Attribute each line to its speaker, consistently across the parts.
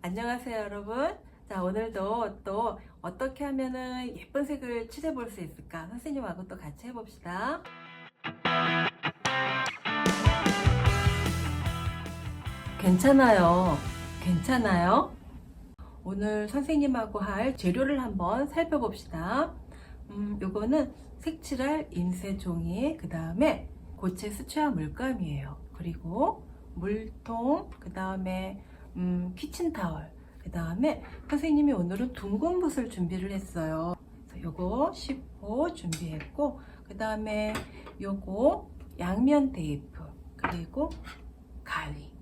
Speaker 1: 안녕하세요, 여러분. 자, 오늘도 또 어떻게 하면은 예쁜 색을 칠해볼 수 있을까? 선생님하고 또 같이 해봅시다. 괜찮아요. 괜찮아요? 오늘 선생님하고 할 재료를 한번 살펴봅시다. 요거는 색칠할 인쇄 종이, 그 다음에 고체 수채화 물감이에요. 그리고 물통, 그 다음에 키친타월, 그 다음에 선생님이 오늘은 둥근 붓을 준비를 했어요. 그래서 요거 10호 준비했고, 그 다음에 요거 양면 테이프, 그리고 가위.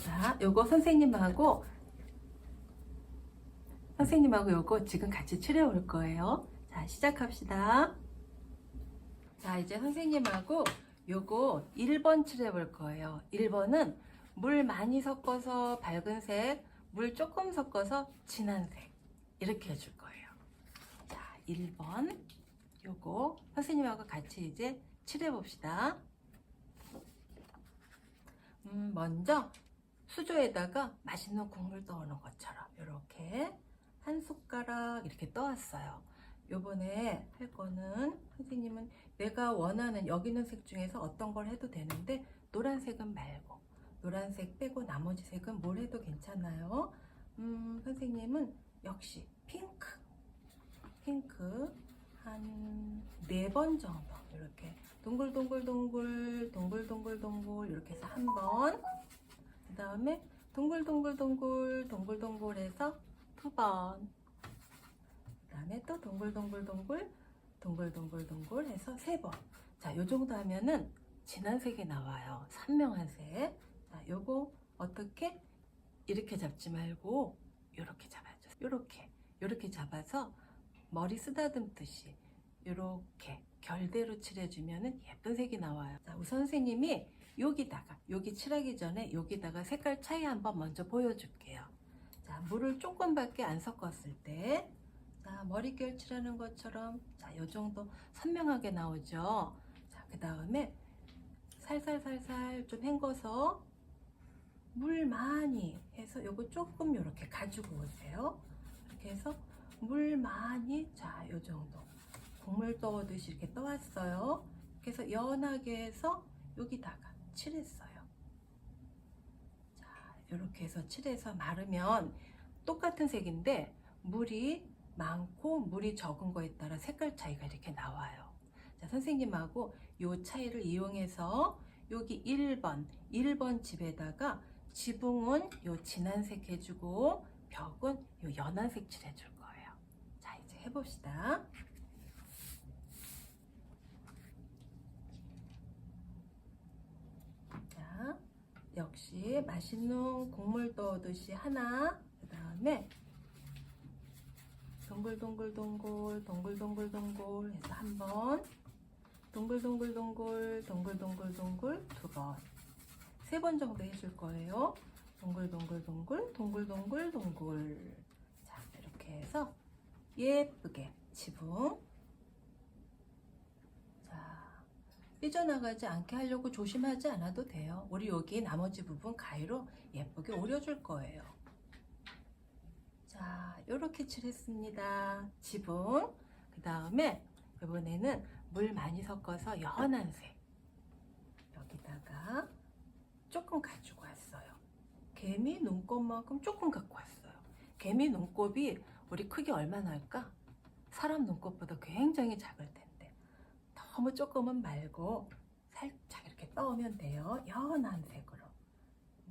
Speaker 1: 자, 요거 선생님하고 요거 지금 같이 칠해 올 거예요. 자, 시작합시다. 자, 이제 선생님하고 요거 1번 칠해 볼 거예요. 1번은 물 많이 섞어서 밝은 색, 물 조금 섞어서 진한 색. 이렇게 해줄 거예요. 자, 1번. 요거 선생님하고 같이 이제 칠해 봅시다. 먼저 수조에다가 맛있는 국물 떠오는 것처럼 이렇게 한 숟가락 이렇게 떠왔어요. 요번에 할 거는 선생님은 내가 원하는 여기 있는 색 중에서 어떤 걸 해도 되는데 노란색은 말고 노란색 빼고 나머지 색은 뭘 해도 괜찮아요. 선생님은 역시 핑크 한 4번 정도 이렇게 동글동글동글 이렇게 해서 한 번, 그 다음에 동글동글 해서 2번, 그 다음에 또 동글동글 해서 3번. 자, 요 정도 하면은 진한 색이 나와요. 선명한 색. 자, 요거 어떻게? 이렇게 잡지 말고 요렇게 잡아줘. 요렇게 잡아서 머리 쓰다듬듯이 요렇게 결대로 칠해주면은 예쁜 색이 나와요. 자, 우선 선생님이 여기 칠하기 전에 여기다가 색깔 차이 한번 먼저 보여줄게요. 자, 물을 조금밖에 안 섞었을 때, 자, 머릿결 칠하는 것처럼, 자, 요 정도 선명하게 나오죠. 자, 그 다음에 살살 좀 헹궈서 물 많이 해서 요거 조금 요렇게 가지고 오세요. 이렇게 해서 물 많이, 자, 요 정도. 국물 떠오듯이 이렇게 떠왔어요. 그래서 연하게 해서 여기다가 칠했어요. 자, 이렇게 해서 칠해서 마르면 똑같은 색인데 물이 많고 물이 적은 거에 따라 색깔 차이가 이렇게 나와요. 자, 선생님하고 요 차이를 이용해서 여기 1번 집에다가 지붕은 요 진한색 해주고 벽은 요 연한색 칠해줄 거예요. 자, 이제 해봅시다. 자, 역시 맛있는 국물 떠오듯이 하나, 그 다음에 동글동글 해서 한 번, 동글동글 2번, 3번 정도 해줄 거예요. 동글동글. 자, 이렇게 해서 예쁘게 지붕. 자, 삐져나가지 않게 하려고 조심하지 않아도 돼요. 우리 여기 나머지 부분 가위로 예쁘게 오려줄 거예요. 자, 이렇게 칠했습니다. 지붕. 그 다음에 이번에는 물 많이 섞어서 연한 색 여기다가 조금 가지고 왔어요. 개미 눈곱만큼 조금 갖고 왔어요. 개미 눈곱이 우리 크기 얼마나 할까? 사람 눈곱보다 굉장히 작을 텐데 너무 조금은 말고 살짝 이렇게 떠오면 돼요. 연한 색으로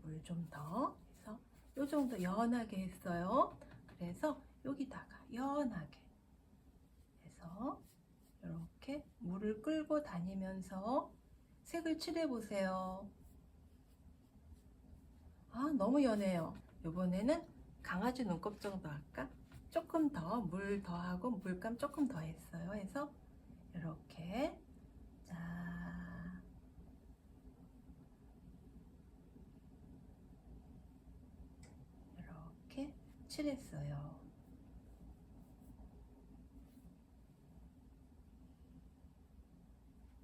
Speaker 1: 물 좀 더 해서 요 정도 연하게 했어요. 그래서 여기다가 연하게 해서 이렇게 물을 끌고 다니면서 색을 칠해 보세요. 아, 너무 연해요. 이번에는 강아지 눈곱 정도 할까? 조금 더 물 더하고 물감 조금 더 했어요. 해서 이렇게, 자, 이렇게 칠했어요.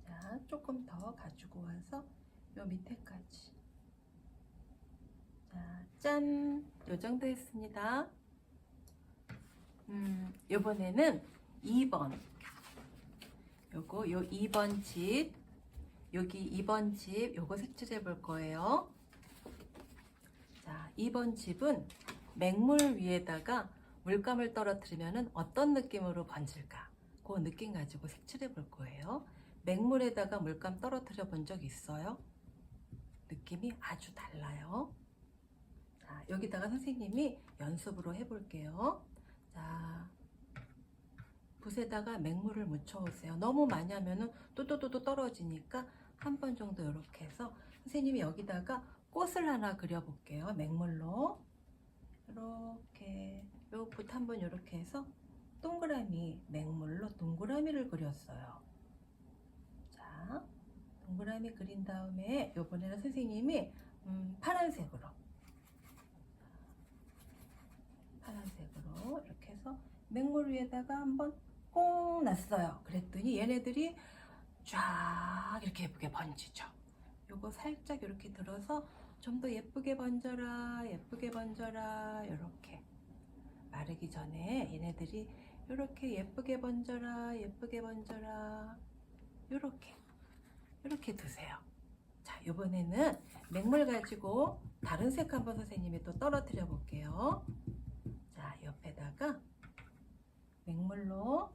Speaker 1: 자, 조금 더 가지고 와서 요 밑에까지, 자, 짠! 요 정도 했습니다. 요번에는 2번. 요거, 요 2번 집. 여기 2번 집, 요거 색칠해 볼 거예요. 자, 2번 집은 맹물 위에다가 물감을 떨어뜨리면 어떤 느낌으로 번질까? 그 느낌 가지고 색칠해 볼 거예요. 맹물에다가 물감 떨어뜨려 본 적 있어요? 느낌이 아주 달라요. 자, 여기다가 선생님이 연습으로 해볼게요. 자, 붓에다가 맹물을 묻혀 오세요. 너무 많이 하면은 또또또또 떨어지니까 한 번 정도 이렇게 해서 선생님이 여기다가 꽃을 하나 그려볼게요. 맹물로 이렇게 요 붓 한 번 이렇게 해서 동그라미, 맹물로 동그라미를 그렸어요. 자, 동그라미 그린 다음에 요번에는 선생님이 파란색으로 이렇게 해서 맹물 위에다가 한번 꽁 놨어요. 그랬더니 얘네들이 쫙 이렇게 예쁘게 번지죠. 요거 살짝 이렇게 들어서 좀 더 예쁘게 번져라, 예쁘게 번져라. 이렇게 마르기 전에 얘네들이 이렇게 예쁘게 번져라, 예쁘게 번져라. 이렇게 두세요. 자, 이번에는 맹물 가지고 다른 색 한번 선생님이 또 떨어뜨려 볼게요. 자, 옆에다가 맹물로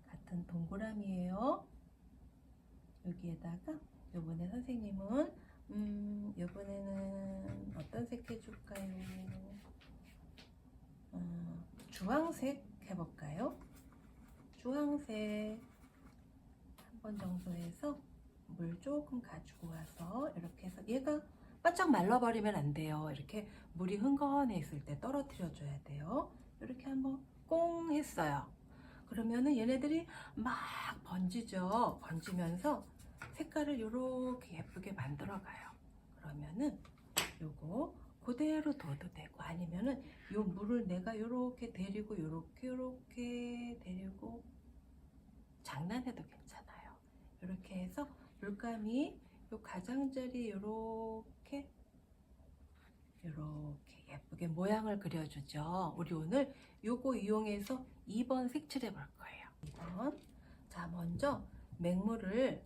Speaker 1: 같은 동그라미예요. 여기에다가 요번에 선생님은 요번에는 어떤 색 해줄까요? 주황색 해볼까요? 주황색 한 번 정도 해서 물 조금 가지고 와서 이렇게 해서 얘가 바짝 말라버리면 안 돼요. 이렇게 물이 흥건해 있을 때 떨어뜨려 줘야 돼요. 이렇게 한번 꽁 했어요. 그러면은 얘네들이 막 번지죠. 번지면서 색깔을 이렇게 예쁘게 만들어 가요. 그러면은 요거 그대로 둬도 되고 아니면은 요 물을 내가 요렇게 데리고 요렇게 데리고 장난해도 괜찮아요. 이렇게 해서 물감이 요 가장자리 요렇게 예쁘게 모양을 그려주죠. 우리 오늘 요거 이용해서 2번 색칠해 볼 거예요. 2번. 자, 먼저 맹물을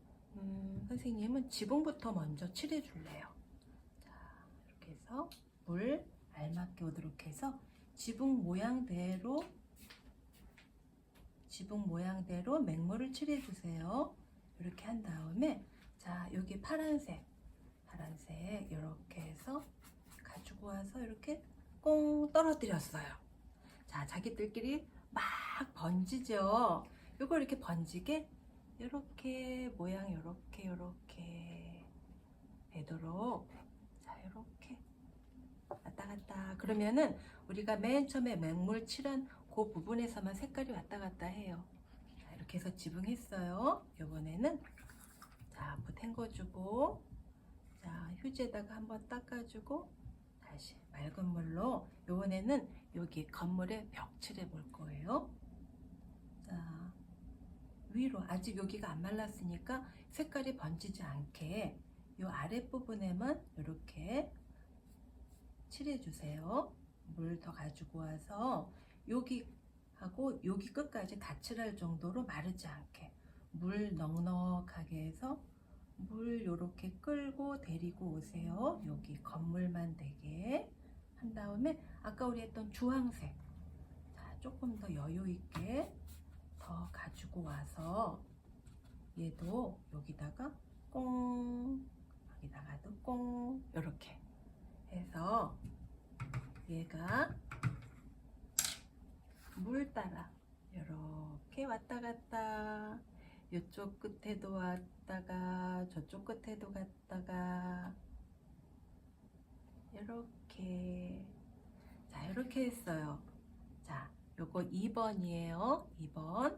Speaker 1: 선생님은 지붕부터 먼저 칠해 줄래요. 자, 이렇게 해서 물 알맞게 오도록 해서 지붕 모양대로 맹물을 칠해 주세요. 이렇게 한 다음에 자, 여기 파란색 이렇게 해서 가지고 와서 이렇게 꽁 떨어뜨렸어요. 자, 자기들끼리 막 번지죠. 요거 이렇게 번지게 이렇게 모양 이렇게 되도록 자, 이렇게 왔다 갔다. 그러면은 우리가 맨 처음에 맹물 칠한 그 부분에서만 색깔이 왔다 갔다 해요. 자, 이렇게 해서 지붕했어요. 요번에는 자, 붓 헹궈주고 자, 휴지에다가 한번 닦아주고 다시 맑은 물로 요번에는 여기 건물에 벽 칠해 볼 거예요. 자, 위로 아직 여기가 안 말랐으니까 색깔이 번지지 않게 요 아랫부분에만 이렇게 칠해 주세요. 물 더 가지고 와서 여기 하고 여기 끝까지 다 칠할 정도로 마르지 않게 물 넉넉하게 해서 물 요렇게 끌고 데리고 오세요. 여기 건물만 되게 한 다음에 아까 우리 했던 주황색 자, 조금 더 여유 있게 더 가지고 와서 얘도 여기다가 꽁 여기다가도 꽁 이렇게 해서 얘가 물 따라 이렇게 왔다 갔다 이쪽 끝에도 왔다가 저쪽 끝에도 갔다가 이렇게 자, 이렇게 했어요. 자, 요거 2번이에요. 2번